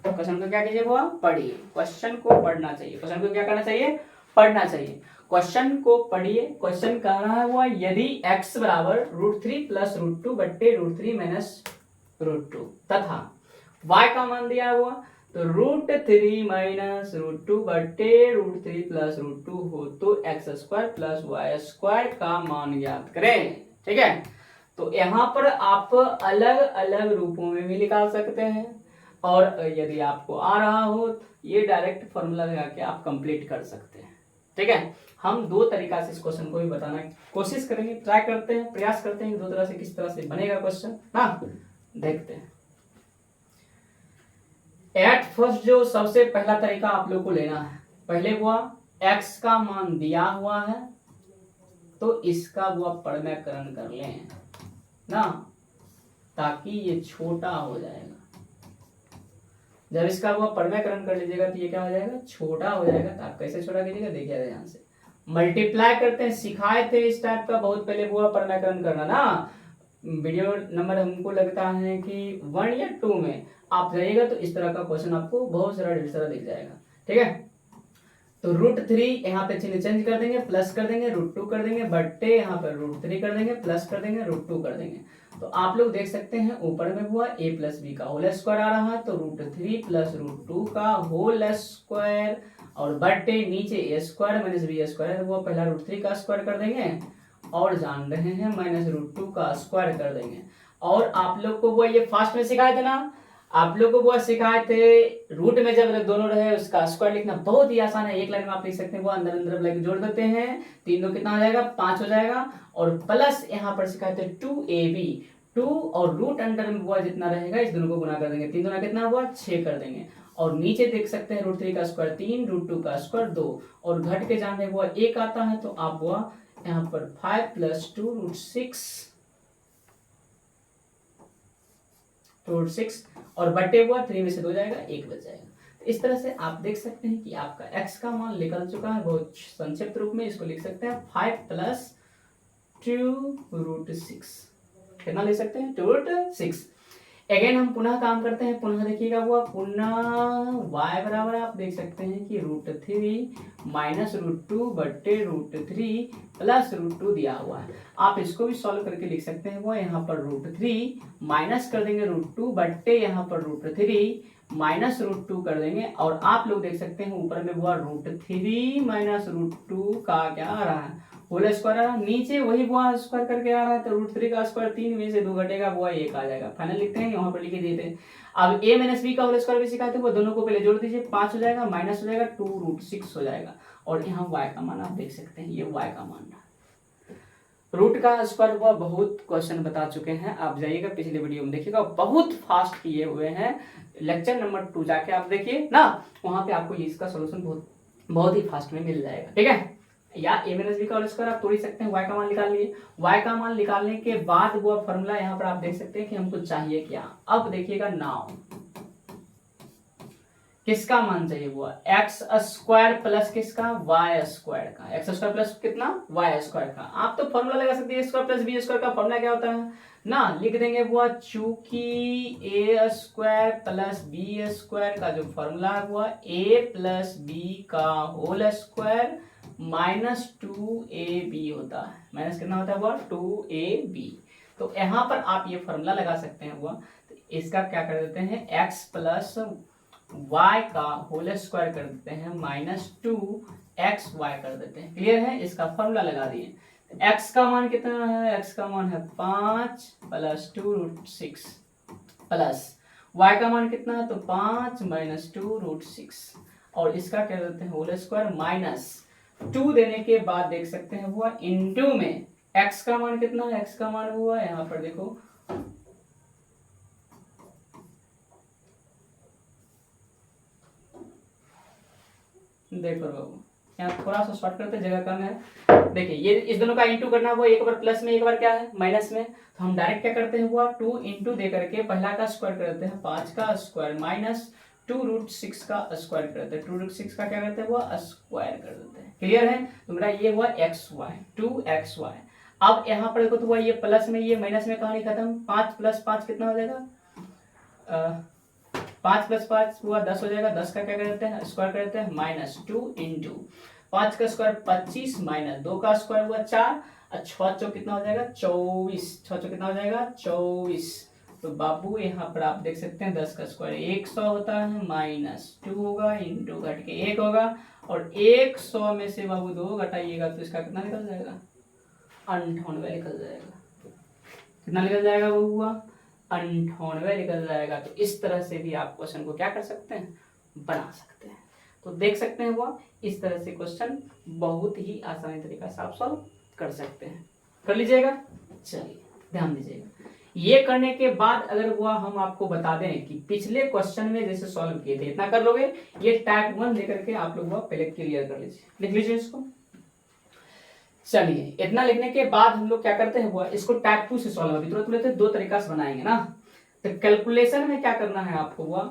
Speaker 1: क्वेश्चन को क्या कीजिए वो पढ़िए, क्वेश्चन को पढ़ना चाहिए। क्वेश्चन को क्या करना चाहिए, पढ़ना चाहिए। क्वेश्चन को पढ़िए। क्वेश्चन कह रहा है वो यदि x बराबर √3 + √2 बट्टे √3 - √2 तथा y का मान दिया हुआ तो √3 - √2 बट्टे √3 + √2 हो तो x² + y² का मान ज्ञात करें। ठीक है, तो यहाँ पर आप अलग अलग रूपों में भी निकाल सकते हैं, और यदि आपको आ रहा हो तो ये डायरेक्ट फॉर्मूला लगा के आप कंप्लीट कर सकते हैं। ठीक है, हम दो तरीका से इस क्वेश्चन को भी बताना की कोशिश करेंगे, ट्राई करते हैं, प्रयास करते हैं दो तरह से किस तरह से बनेगा क्वेश्चन ना, देखते हैं। एट फर्स्ट जो सबसे पहला तरीका आप लोग को लेना है, पहले हुआ x का मान दिया हुआ है तो इसका वो परिमेयकरण कर लें ना, ताकि ये छोटा हो जाएगा। जब इसका वो परिमेयकरण कर लीजिएगा तो ये क्या हो जाएगा, छोटा हो जाएगा। तो आप कैसे छोटा कीजिएगा, देखिए ध्यान से। मल्टीप्लाई करते हैं, सिखाए थे इस टाइप का बहुत पहले वो परिमेयकरण करना ना। वीडियो नंबर हमको लगता है कि 1 या 2 में आप जाइएगा तो इस तरह का क्वेश्चन आपको बहुत सारा ढेर सारा दिख जाएगा। ठीक है, तो √3 यहाँ पे चिन्ह चेंज कर देंगे, प्लस कर देंगे, √2 कर देंगे, बट्टे यहाँ पर √3 कर देंगे, प्लस कर देंगे, √2 कर देंगे। तो आप लोग देख सकते हैं ऊपर में हुआ a + b का होल स्क्वायर आ रहा है, तो √3 + √2 का होल स्क्वायर, और बट्टे नीचे a² - b² वो पहला √3 का स्क्वायर कर देंगे, और जान रहे हैं -√2 का स्क्वायर कर देंगे। और आप लोग को वो ये फास्ट में सिखाए थे ना, आप लोग को वो सिखाए थे रूट में जब दोनों रहे उसका स्क्वायर लिखना बहुत ही आसान है। एक लाइन में आप लिख सकते हैं, वो अंदर अंदर ब्लैक जोड़ देते हैं, 3 2 कितना हो जाएगा 5 हो जाएगा, और प्लस यहाँ पर सिखाए थे 2ab, 2 और रूट अंडर में वो जितना रहेगा इस दोनों को गुना कर देंगे, 3 2 कितना हुआ 6 कर देंगे, और नीचे देख सकते हैं √3 का स्क्वायर 3, √2 का स्क्वायर 2, और घट के जाने वो 1 आता है तो आप वो यहाँ पर 5 + 2 √6 2 रूट 6 और बटे हुआ 3 में से 2 जाएगा 1 बच जाएगा। तो इस तरह से आप देख सकते हैं कि आपका x का मान निकल चुका है। बहुत संक्षिप्त रूप में इसको लिख सकते हैं 5 प्लस 2 रूट 6। कितना ले सकते हैं 2 रूट 6। अगेन हम पुनः काम करते हैं, पुनः देखिएगा वो पुनः y बराबर आप देख सकते हैं कि √3 माइनस √2 बट्टे √3 प्लस √2 दिया हुआ है। आप इसको भी सॉल्व करके लिख सकते हैं वो यहाँ पर √3 माइनस कर देंगे √2 बट्टे यहाँ पर √3 माइनस √2 कर देंगे और आप लोग देख सकते हैं ऊपर में वो √3 माइनस √2 का क्या आ रहा है होल स्क्वायर आ रहा है, नीचे वही बुआ स्क्वायर करके आ रहा है तो √3 का स्क्वायर 3 में से 2 घटेगा बुआ 1 आ जाएगा। फाइनल लिखते हैं यहाँ पर लिख देते हैं। अब a माइनस बी का होल स्क्वायर भी सिखाते हैं वो दोनों को पहले जोड़ दीजिए 5 हो जाएगा माइनस हो जाएगा 2 रूट 6 हो जाएगा और यहाँ y का मान आप देख सकते हैं ये y का मान रूट का स्क्वायर हुआ। बहुत क्वेश्चन बता चुके हैं, आप जाइएगा पिछले वीडियो में देखिएगा, बहुत फास्ट किए हुए हैं। लेक्चर नंबर 2 जाके आप देखिए ना, वहां पे आपको इसका सोल्यूशन बहुत ही फास्ट में मिल जाएगा। ठीक है, या a माइनस बी का होल स्क्वायर आप तोड़ ही सकते हैं, y का मान निकाल लिए। y का मान निकालने के बाद वो फॉर्मूला यहाँ पर आप देख सकते हैं कि हमको चाहिए क्या। अब देखिएगा नाउ किसका मान चाहिए वो एक्स स्क्वायर प्लस किसका वाई स्क्वायर का, एक्स स्क्वायर प्लस कितना वाई स्क्वायर का। आप तो फॉर्मूला लगा सकते हैं स्क्वायर प्लस बी स्क्वायर का फॉर्मूला क्या होता है ना, लिख देंगे वो चूंकि ए स्क्वायर प्लस बी स्क्वायर का जो फॉर्मूला है वो ए प्लस बी का होल स्क्वायर माइनस 2ab होता है। माइनस कितना होता है वो 2ab। तो यहाँ पर आप ये फॉर्मूला लगा सकते हैं वो, तो इसका क्या कर देते हैं x प्लस y का होल स्क्वायर कर देते हैं माइनस 2xy कर देते हैं। क्लियर है, इसका फॉर्मूला लगा दिए। x का मान कितना है, x का मान है 5 प्लस 2 रूट 6 प्लस y का मान कितना है तो 5 माइनस 2 रूट 6 और इसका क्या देते हैं होल स्क्वायर माइनस 2 देने के बाद देख सकते हैं हुआ इनटू में x का मान कितना है, x का मान हुआ यहाँ पर देखो बाबू यहाँ थोड़ा सा शॉर्ट करते जगह कम है। देखिए ये इस दोनों का इंटू करना हुआ, एक बार प्लस में एक बार क्या है माइनस में, तो हम डायरेक्ट क्या करते हैं हुआ 2 इंटू दे करके पहला का स्क्वायर कर देते हैं 5 का स्क्वायर माइनस 2 रूट 6 का स्क्वायर करते हैं, 2 रूट 6 का क्या करते हैं वो स्क्वायर कर देते हैं। क्लियर है, तो मेरा ये हुआ xy 2xy। अब यहाँ पर देखो तो हुआ ये प्लस में ये माइनस में कहानी खत्म, 5 प्लस 5 कितना हो जाएगा 5 प्लस 5 हुआ 10 हो जाएगा, 10 का क्या करते हैं स्क्वायर करते हैं माइनस 2 इंटू 5 का स्क्वायर 25 माइनस 2 का स्क्वायर हुआ 4 और 6 चौक कितना हो जाएगा 24, 6 चौक कितना हो जाएगा 24। तो बाबू यहाँ पर आप देख सकते हैं 10 का स्क्वायर 100 होता है माइनस 2 होगा इंटू घट के 1 होगा और 100 में से बाबू 2 घटाइएगा तो इसका कितना निकल जाएगा 98 निकल जाएगा। कितना निकल जाएगा वो हुआ 98 निकल जाएगा। तो इस तरह से भी आप क्वेश्चन को क्या कर सकते हैं बना सकते हैं। तो देख सकते हैं वो इस तरह से क्वेश्चन बहुत ही आसानी तरीका से आप सॉल्व कर सकते हैं, कर लीजिएगा। चलिए ध्यान दीजिएगा, ये करने के बाद अगर वो हम आपको बता दें कि पिछले क्वेश्चन में जैसे सॉल्व किए थे इतना कर लोगे, ये टाइप 1 लेकर के आप लोग वो पहले क्लियर कर लीजिए, लिख लीजिए इसको। चलिए इतना लिखने के बाद हम लोग क्या करते हैं वो इसको टाइप 2 से सॉल्व अभी तुरंत लेते हैं, 2 तरीका से बनाएंगे ना। तो कैलकुलेशन में क्या करना है आपको वो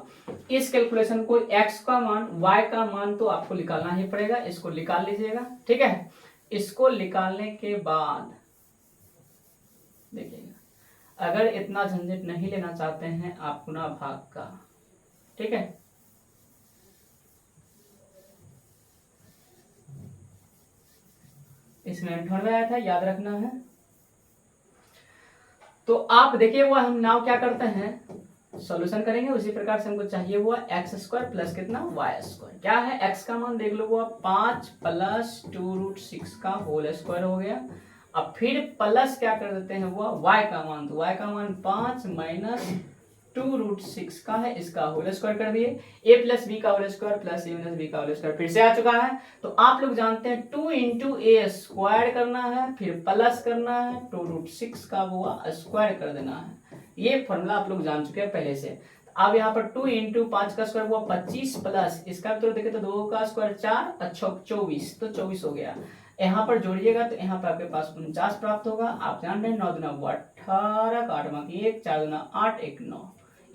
Speaker 1: इस कैलकुलेशन को x का मान y का मान तो आपको निकालना ही पड़ेगा, इसको निकाल लीजिएगा। ठीक है, इसको निकालने के बाद देखिएगा अगर इतना झंझट नहीं लेना चाहते हैं आप गुना भाग का, ठीक है, इसमें 98 आया था याद रखना है। तो आप देखिए वो हम नाउ क्या करते हैं सॉल्यूशन करेंगे उसी प्रकार से हमको चाहिए वो एक्स स्क्वायर प्लस कितना वाई स्क्वायर। क्या है एक्स का मान देख लो वो 5 प्लस 2 रूट 6 का होल स्क्वायर हो गया। अब फिर प्लस क्या कर देते हैं वो y का मान, तो y का मान 5 माइनस 2 रूट 6 का है, इसका होल स्क्वायर कर दिए। a प्लस बी का whole square plus a minus B का होल स्क्वायर फिर से आ चुका है। तो आप लोग जानते हैं 2 इंटू ए स्क्वायर करना है फिर प्लस करना है 2 रूट 6 का वो स्क्वायर कर देना है। ये फॉर्मूला आप लोग जान चुके हैं पहले से। अब यहाँ पर 2 इंटू 5 का स्क्वायर हुआ 25 प्लस इसका भी तो देखे तो 2 का स्क्वायर 4 अच्छा 24, तो 24 हो गया। यहाँ पर जोड़िएगा तो यहाँ पर आपके पास 49 प्राप्त होगा। आप जान रहे हैं 9 दुना 18 का 8 1 4 दुना 8 1 9,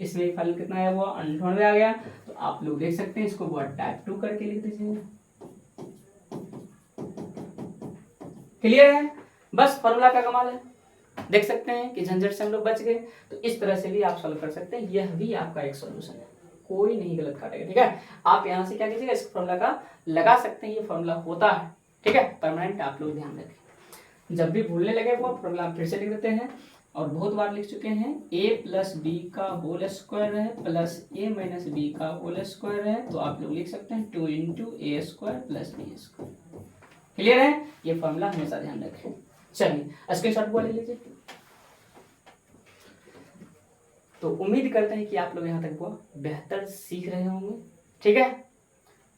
Speaker 1: इसमें फाइनल कितना आया हुआ 98 आ गया। तो आप लोग देख सकते हैं इसको बहुत टाइप 2 करके लिख दीजिए। क्लियर है? बस फॉर्मूला का कमाल है, देख सकते हैं कि झंझट से हम लोग बच गए। तो इस तरह से भी आप सॉल्व कर सकते हैं, यह भी आपका एक सॉल्यूशन है, कोई नहीं गलत काटेगा। ठीक है, आप यहाँ से क्या कीजिएगा, इस फॉर्मूला का लगा सकते हैं, ये फॉर्मूला होता है। ठीक है, परमानेंट आप लोग ध्यान रखें, जब भी भूलने लगे वो फॉर्मूला फिर से लिख देते हैं, और बहुत बार लिख चुके हैं। a प्लस बी का होल स्क्वायर है प्लस a माइनस बी का होल स्क्वायर है, तो आप लोग लिख सकते हैं 2 into A square plus B square. Clear है? ये फॉर्मूला हमेशा ध्यान रखें। चलिए स्क्रीनशॉट वो ले लीजिए। तो उम्मीद करते हैं कि आप लोग यहाँ तक वो बेहतर सीख रहे होंगे। ठीक है,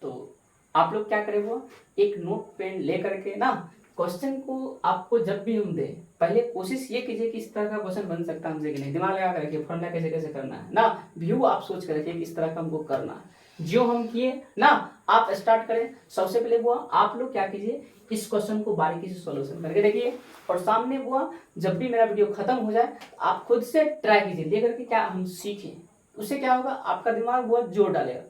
Speaker 1: तो आप लोग क्या करें, वो एक नोट पेन ले करके ना क्वेश्चन को आपको जब भी हम दें, पहले कोशिश ये कीजिए कि इस तरह का क्वेश्चन बन सकता है हमसे कि नहीं, दिमाग लगा कर रखिए फॉर्मूला कैसे कैसे करना है ना, व्यू आप सोच कर रखिए कि इस तरह का हमको करना है। जो हम किए ना, आप स्टार्ट करें। सबसे पहले वो आप लोग क्या कीजिए, इस क्वेश्चन को बारीकी से सॉल्यूशन करके देखिए, और सामने वो जब भी मेरा वीडियो खत्म हो जाए आप खुद से ट्राई कीजिए, लेकर के क्या हम सीखें। उससे क्या होगा, आपका दिमाग बहुत जोर डालेगा,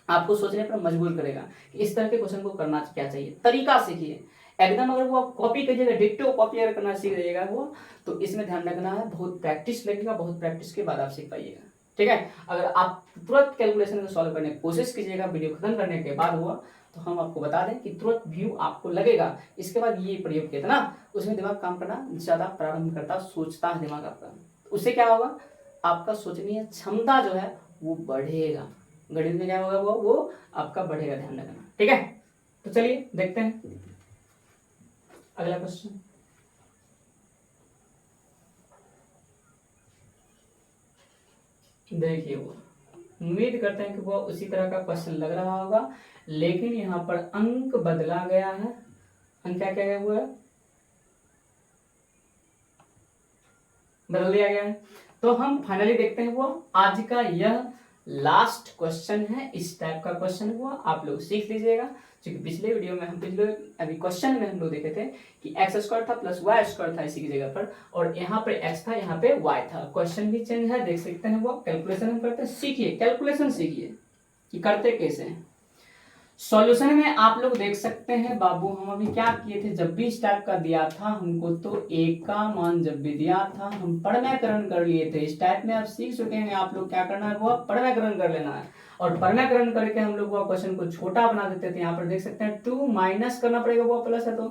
Speaker 1: आपको सोचने पर मजबूर करेगा कि इस तरह के क्वेश्चन को करना क्या चाहिए। तरीका सीखिए एकदम। अगर वो कॉपी कीजिएगा, डिक्टो कॉपी अगर करना सीख जाइएगा वो, तो इसमें ध्यान रखना है बहुत प्रैक्टिस लगेगा, बहुत प्रैक्टिस के बाद आप सीख पाइएगा। ठीक है, अगर आप तुरंत कैलकुलेशन को सॉल्व करने की कोशिश कीजिएगा वीडियो खत्म करने के बाद हुआ, तो हम आपको बता दें कि तुरंत व्यू आपको लगेगा। इसके बाद ये प्रयोग किया था ना, उसमें दिमाग काम करना ज्यादा प्रारंभ करता, सोचता है दिमाग आपका। उससे क्या होगा, आपका सोचने की क्षमता जो है वो बढ़ेगा, गणित में क्या होगा वो आपका बढ़ेगा, ध्यान रखना। ठीक है, तो चलिए देखते हैं अगला क्वेश्चन। देखिए वो उम्मीद करते हैं कि वो उसी तरह का क्वेश्चन लग रहा होगा, लेकिन यहाँ पर अंक बदला गया है। अंक क्या क्या हुआ है, बदल दिया गया है। तो हम फाइनली देखते हैं वो आज का यह लास्ट क्वेश्चन है, इस टाइप का क्वेश्चन हुआ, आप लोग सीख लीजिएगा। क्योंकि पिछले वीडियो में हम अभी क्वेश्चन में हम लोग देखे थे कि एक्स स्क्वायर था प्लस वाई स्क्वायर था इसी की जगह पर, और यहाँ पे एक्स था, यहाँ पे वाई था। क्वेश्चन भी चेंज है, देख सकते हैं वो कैलकुलेशन हम करते हैं। सीखिए कैलकुलेशन, सीखिए कि करते कैसे हैं। सॉल्यूशन में आप लोग देख सकते हैं बाबू, हम अभी क्या किए थे, जब भी इस टाइप का दिया था हमको, तो एक का मान जब भी दिया था हम परमेयकरण कर लिए थे। इस टाइप में आप सीख चुके हैं, आप लोग क्या करना है वो परमेयकरण कर लेना है, और परमेयकरण करके हम लोग वो क्वेश्चन को छोटा बना देते थे। यहाँ पर देख सकते हैं 2 माइनस करना पड़ेगा, वो प्लस है तो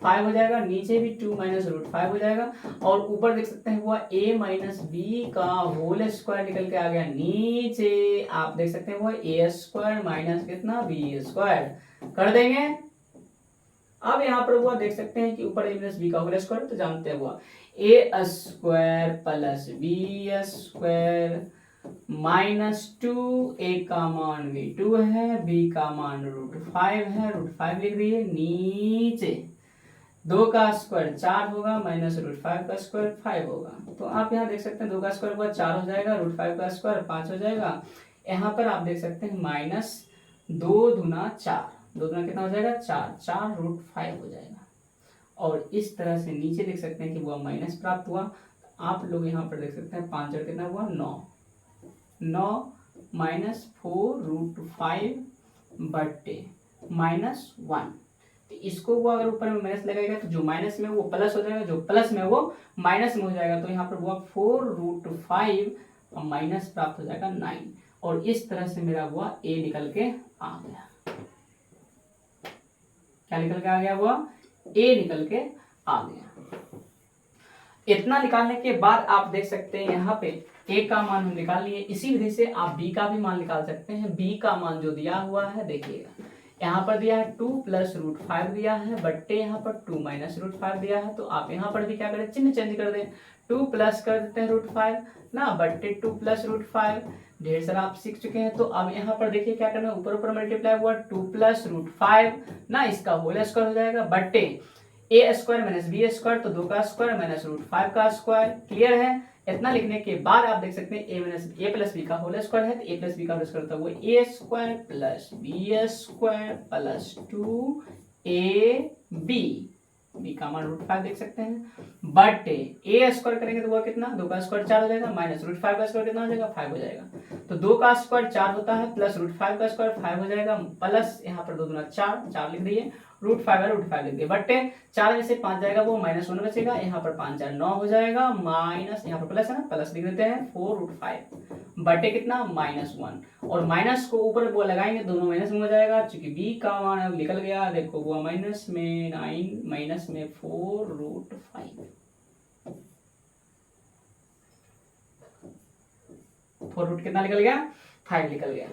Speaker 1: 5 हो जाएगा, नीचे भी 2 माइनस रूट 5 हो जाएगा, और ऊपर देख सकते हैं वो a माइनस बी का होल स्क्वायर निकल के आ गया। नीचे आप देख सकते हैं वो a स्क्वायर माइनस कितना b स्क्वायर कर देंगे। अब यहाँ पर वो देख सकते हैं कि ऊपर a माइनस बी का होल स्क्वायर, तो जानते हैं वो a square plus b square minus 2, a का मान भी 2 है, b का मान रूट 5 है, रूट 5 लिख दिए। नीचे 2 का स्क्वायर 4 होगा, माइनस रूट 5 का स्क्वायर 5 होगा। तो आप यहाँ देख सकते हैं 2 का स्क्वायर हुआ 4 हो जाएगा, रूट 5 का स्क्वायर 5 हो जाएगा। यहाँ पर आप देख सकते हैं माइनस 2 दूना 4, 2 दूना कितना हो जाएगा 4, 4 रूट 5 हो जाएगा। और इस तरह से नीचे देख सकते हैं कि वह माइनस प्राप्त हुआ। आप लोग यहाँ पर देख सकते हैं 5 और कितना हुआ 9, 9 माइनस 4 रूट 5 बट्टे माइनस 1। तो इसको वो अगर ऊपर में माइनस लगाएगा तो जो माइनस में वो प्लस हो जाएगा, जो प्लस में वो माइनस में हो जाएगा। तो यहाँ पर वो 4 रूट 5 और माइनस प्राप्त हो जाएगा 9, और इस तरह से मेरा वो a निकल के आ गया। क्या निकल के आ गया, वो a निकल के आ गया। इतना निकालने के बाद आप देख सकते हैं यहाँ पे a का मान हम निकाल लिए। इसी विधि से आप b का भी मान निकाल सकते हैं। b का मान जो दिया हुआ है देखिएगा, यहाँ पर दिया है 2 प्लस रूट 5 दिया है, बट्टे यहाँ पर 2 माइनस रूट 5 दिया है। तो आप यहाँ पर भी क्या करें, चिन्ह चेंज कर दें, 2 प्लस कर देते हैं रूट 5 ना, बट्टे 2 प्लस रूट 5। ढेर सारा आप सीख चुके हैं। तो अब यहाँ पर देखिए क्या करना है, ऊपर ऊपर मल्टीप्लाई हुआ 2 प्लस रूट 5 ना, इसका होल स्क्वायर हो जाएगा, बट्टे a square minus B square, तो 2 का स्क्वायर माइनस रूट 5 का स्क्वायर। क्लियर है? इतना लिखने के बाद आप देख सकते हैं a प्लस बी का होल स्क्वायर है, तो a प्लस बी का होल स्क्वायर होता है वो a square plus B square plus 2ab B का मान √5 देख सकते हैं, बट ए स्क्वायर करेंगे तो वह कितना, 2 का स्क्वायर 4 हो जाएगा, माइनस √5 का स्क्वायर कितना हो जाएगा, 5 हो जाएगा। तो 2 का स्क्वायर 4 होता है, प्लस √5 का स्क्वायर 5 हो जाएगा, प्लस यहाँ पर 2 दूना 4 लिख दिए, √5 लिख दिए, बट 4 में से 5 जाएगा वो -1 बचेगा, यहाँ पर 5 4 9 हो जाएगा, माइनस यहाँ पर प्लस है ना, प्लस लिख देते हैं 4√5 बटे कितना -1, और माइनस को ऊपर वो लगाएंगे, दोनों माइनस में हो जाएगा, चूंकि बी का मान अब निकल गया, देखो वो माइनस में 9 माइनस में 4√5, 4 कितना निकल गया, 5 निकल गया।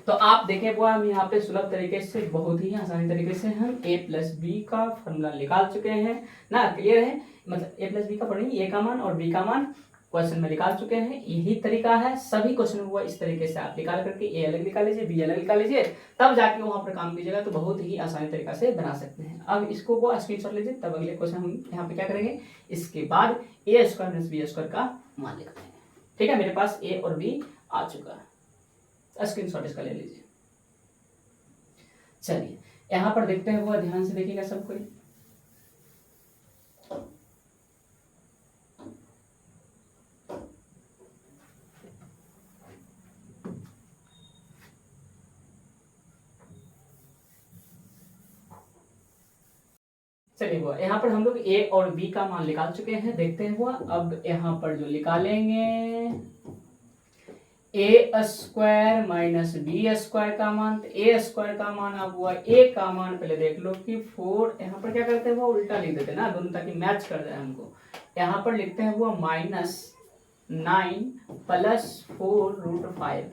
Speaker 1: तो आप देखें वो हम यहाँ पे सुलभ तरीके से, बहुत ही आसानी तरीके से हम a प्लस बी का फॉर्मूला निकाल चुके हैं ना, क्लियर है, मतलब a प्लस बी का पढ़ेंगे, a का मान और b का मान क्वेश्चन में निकाल चुके हैं। यही तरीका है सभी क्वेश्चन में, हुआ इस तरीके से आप निकाल करके a अलग निकाल लीजिए, b अलग निकाल लीजिए, तब जाके वहां पर काम कीजिएगा तो बहुत ही आसानी तरीका से बना सकते हैं। अब इसको वो स्क्रीनशॉट लीजिए, तब अगले क्वेश्चन हम यहाँ पे क्या करेंगे, इसके बाद a square minus B square का मान लिखते हैं। ठीक है, मेरे पास a और b आ चुका है, स्क्रीनशॉट इसका ले लीजिए। चलिए यहाँ पर देखते हैं, वो ध्यान से देखिएगा सब कोई। चलिए वो यहाँ पर हम लोग a और b का मान निकाल चुके हैं, देखते हैं वो। अब यहाँ पर जो निकालेंगे a square minus B square का मान, तो a स्क्वायर का मान अब हुआ a का मान, पहले देख लो कि 4, यहाँ पर क्या करते हैं वो उल्टा लिख देते हैं ना दोनों, ताकि मैच कर जाए हमको। यहाँ पर लिखते हैं वो -9 प्लस 4√5,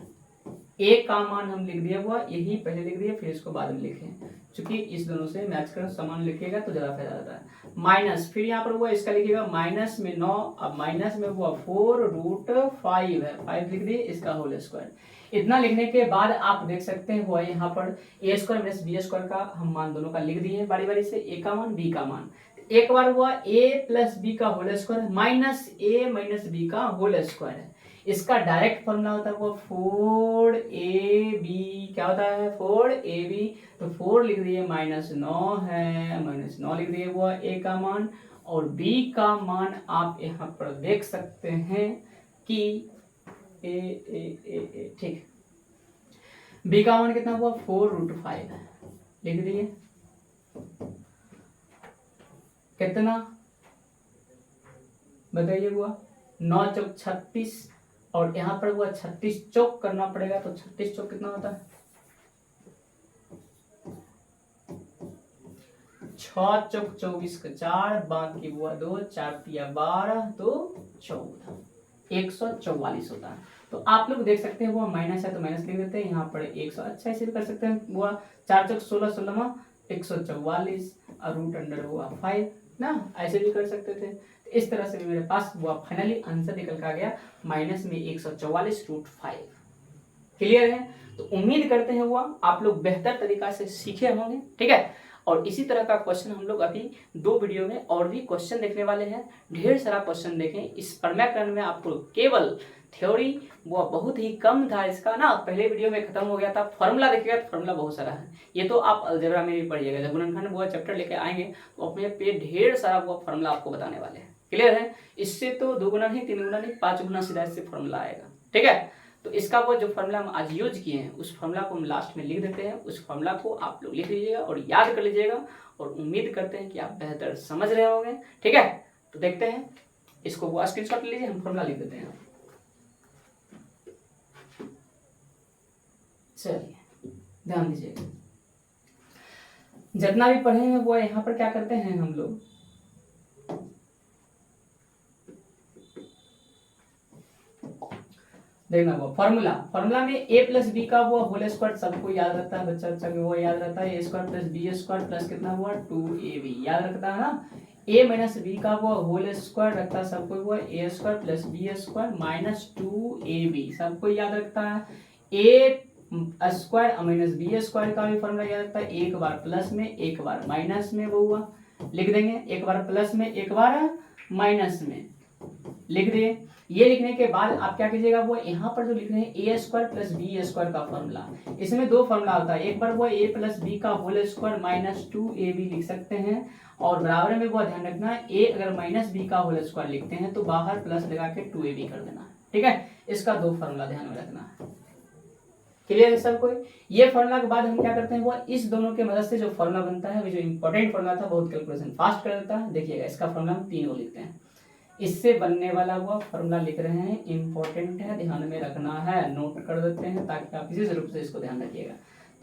Speaker 1: a का मान हम लिख दिए वो, यही पहले लिख दिए, फिर इसको बाद में लिखें, क्योंकि इस दोनों से मैच कर समान लिखिएगा तो ज्यादा फायदा होता है। माइनस, फिर यहाँ पर हुआ इसका लिखिएगा माइनस में 9, अब माइनस में हुआ 4√5 है, 5 लिख दिए, इसका होल स्क्वायर। इतना लिखने के बाद आप देख सकते हैं वो यहाँ पर a square minus B square का हम मान दोनों का लिख दिए बारी बारी से, a का मान b का मान। एक बार हुआ a प्लस बी का whole square minus a minus B का होल स्क्वायर है, इसका डायरेक्ट फॉर्मूला होता है वो 4ab, क्या होता है 4ab, तो 4 लिख दिए, -9 है, -9 लिख दिए वो a का मान, और b का मान आप यहाँ पर देख सकते हैं कि a ठीक, b का मान कितना हुआ 4√5 है, लिख दिए, कितना बताइए हुआ 9 चौक 36, और यहाँ पर हुआ 36 चौक करना पड़ेगा, तो 36 चौक कितना होता है 6 चौक 24 का 4, बाकी हुआ 2, 4 तिया 12, तो 14, 144 होता है। तो आप लोग देख सकते हैं वो माइनस है तो माइनस लिख देते हैं, यहाँ पर 100, अच्छा ऐसे कर सकते हैं, हुआ 4 चौक 16, 16 144, और रूट अंडर हुआ 5 ना, ऐसे भी कर सकते थे। तो इस तरह से मेरे पास हुआ फाइनली आंसर निकल कर आ गया माइनस में 144√5। क्लियर है? तो उम्मीद करते हैं हुआ आप लोग बेहतर तरीका से सीखे होंगे। ठीक है, और इसी तरह का क्वेश्चन हम लोग अभी 2 वीडियो में और भी क्वेश्चन देखने वाले हैं, ढेर सारा क्वेश्चन देखें। इस प्रमेयकरण में आपको केवल थ्योरी वो बहुत ही कम था इसका ना, पहले वीडियो में खत्म हो गया था। फॉर्मूला देखिएगा तो फॉर्मूला बहुत सारा है, ये तो आप अलजेब्रा में भी पढ़िएगा, जब गुणनखंड वो चैप्टर लेके आएंगे तो अपने पे ढेर सारा वो फॉर्मूला आपको बताने वाले हैं। क्लियर है? इससे तो 2 गुना नहीं, 3 गुना नहीं, 5 गुना सीधा इससे फॉर्मूला आएगा। ठीक है, तो इसका वो जो फॉर्मूला हम आज यूज किए हैं उस फॉर्मूला को हम लास्ट में लिख देते हैं, उस फॉर्मूला को आप लोग लिख लीजिएगा और याद कर लीजिएगा, और उम्मीद करते हैं कि आप बेहतर समझ रहे होंगे। ठीक है, तो देखते हैं, इसको वो स्क्रीनशॉट ले लीजिए, हम फॉर्मूला लिख देते हैं। चलिए ध्यान दीजिएगा, जितना भी पढ़े हैं वो यहाँ पर क्या करते हैं हम लोग, देखना वो फॉर्मूला में a प्लस बी का वो होल स्क्वायर सबको याद रहता है, बच्चा बच्चा वो याद रहता है, a square plus B square plus कितना हुआ 2ab, याद रखता है ना। a माइनस बी का वो होल स्क्वायर रखता है सबको, हुआ a square plus B square minus 2ab, सबको याद रखता है। a square minus B square का भी फॉर्मूला याद रखता है, एक बार प्लस में एक बार माइनस में, वो हुआ लिख देंगे, एक बार प्लस में एक बार माइनस में, लिख दिए। ये लिखने के बाद आप क्या कीजिएगा, वो यहाँ पर जो लिख रहे हैं ए स्क्वायर प्लस बी स्क्वायर का फॉर्मूला, इसमें दो फॉर्मूला होता है, एक बार वो ए प्लस बी का होल स्क्वायर माइनस 2ab लिख सकते हैं, और बराबर में वो ध्यान रखना ए अगर माइनस बी का होल स्क्वायर लिखते हैं तो बाहर प्लस लगा के 2ab कर देना। ठीक है, इसका दो फॉर्मूला ध्यान में रखना है। क्लियर है सब कोई? ये फॉर्मूला के बाद हम क्या करते हैं, वो इस दोनों के मदद से जो फॉर्मूला बनता है, वो जो इंपॉर्टेंट फॉर्मूला था, बहुत कैलकुलेशन फास्ट कर देता है। देखिएगा इसका फॉर्मूला हम तीनों लिखते हैं, इससे बनने वाला वो फॉर्मूला लिख रहे हैं, इंपॉर्टेंट है, ध्यान में रखना है, नोट कर देते हैं ताकि आप इसी रूप से इसको ध्यान रखिएगा।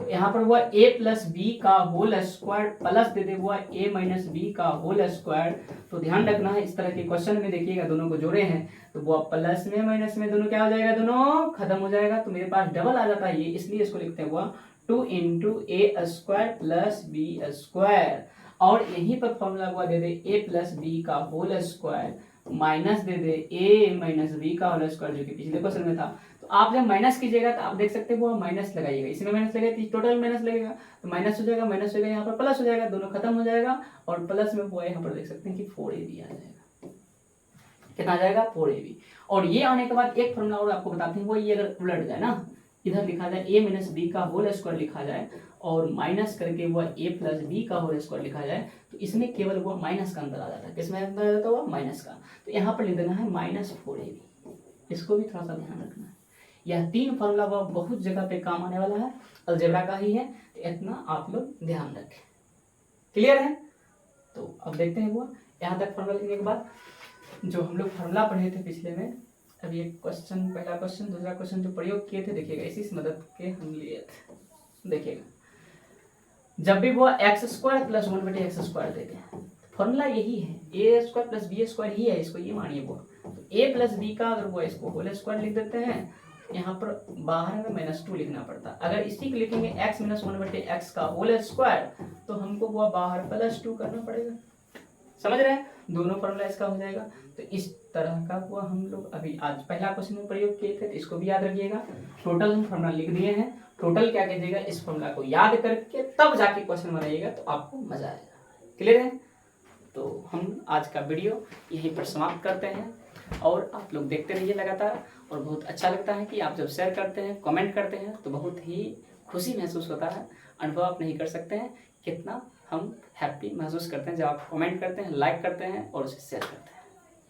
Speaker 1: तो यहाँ पर वो a प्लस बी का होल स्क्वायर प्लस दे दे वो a माइनस बी का होल स्क्वायर। तो ध्यान रखना है, इस तरह के क्वेश्चन में देखिएगा दोनों को जोड़े हैं तो वो प्लस में माइनस में दोनों क्या हो जाएगा, दोनों खत्म हो जाएगा। तो मेरे पास डबल आ जाता है ये, इसलिए इसको लिखते हैं वो 2 into A square plus B square, और यहीं पर फॉर्मूला हुआ दे दे a प्लस बी का होल स्क्वायर माइनस दे दे a माइनस बी का होल स्क्वायर, जो कि पिछले क्वेश्चन में था। तो आप जब माइनस कीजिएगा तो आप देख सकते हैं वो माइनस लगाइएगा, इसमें माइनस लगेगा तो टोटल माइनस लगेगा, तो माइनस हो जाएगा, माइनस हो जाएगा, यहाँ पर प्लस हो जाएगा, दोनों खत्म हो जाएगा, और प्लस में वो यहाँ पर देख सकते हैं कि 4ab आ जाएगा। कितना आ जाएगा, 4ab। और ये आने के बाद एक फॉर्मूला और आपको बताते हैं, वो ये अगर उलट जाए ना, इधर लिखा जाए a माइनस बी का होल स्क्वायर लिखा जाए और माइनस करके वो a प्लस बी का होल स्क्वायर लिखा जाए, तो इसमें केवल वो माइनस का अंतर आ जाता है। किसमें अंतर आ जाता है, वो माइनस का। तो यहाँ पर लिख देना है माइनस 4ab, इसको भी थोड़ा सा ध्यान रखना है। यह तीन फॉर्मूला वो बहुत जगह पे काम आने वाला है, अलजेब्रा का ही है, तो इतना आप लोग ध्यान रखें। क्लियर है? तो अब देखते हैं वो यहाँ तक फॉर्मूला लिखने के बाद जो हम लोग फॉर्मूला पढ़े थे पिछले में, अभी एक क्वेश्चन, पहला क्वेश्चन, दूसरा क्वेश्चन जो प्रयोग किए थे, देखिएगा इसी से मदद के हम लिए थे। देखिएगा जब भी वो x square plus 1/x square देते हैं, फॉर्मूला यही है, ए स्क्वायर प्लस बी स्क्वायर ही है, इसको ये मानिए वो, तो ए प्लस बी का अगर वो इसको होल स्क्वायर लिख देते हैं, यहाँ पर बाहर में -2 लिखना पड़ता। अगर इसी को लिखेंगे x माइनस 1/x का होल स्क्वायर, तो हमको वो बाहर +2 करना पड़ेगा। समझ रहे हैं? दोनों फॉर्मूला इसका हो जाएगा। तो इस तरह का वो हम लोग अभी आज पहला क्वेश्चन में प्रयोग किए थे, तो इसको भी याद रखिएगा। टोटल हम फॉर्मूला लिख दिए हैं, टोटल क्या कीजिएगा, इस फॉर्मूला को याद करके तब जाके क्वेश्चन बनाइएगा, तो आपको मजा आएगा। क्लियर है? तो हम आज का वीडियो यहीं पर समाप्त करते हैं, और आप लोग देखते रहिए लगातार। और बहुत अच्छा लगता है कि आप जब शेयर करते हैं, कमेंट करते हैं, तो बहुत ही खुशी महसूस होता है। अनुभव आप नहीं कर सकते हैं कितना हम हैप्पी महसूस करते हैं जब आप कमेंट करते हैं, लाइक करते हैं और उसे शेयर करते हैं।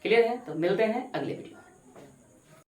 Speaker 1: क्लियर है? तो मिलते हैं अगले वीडियो में।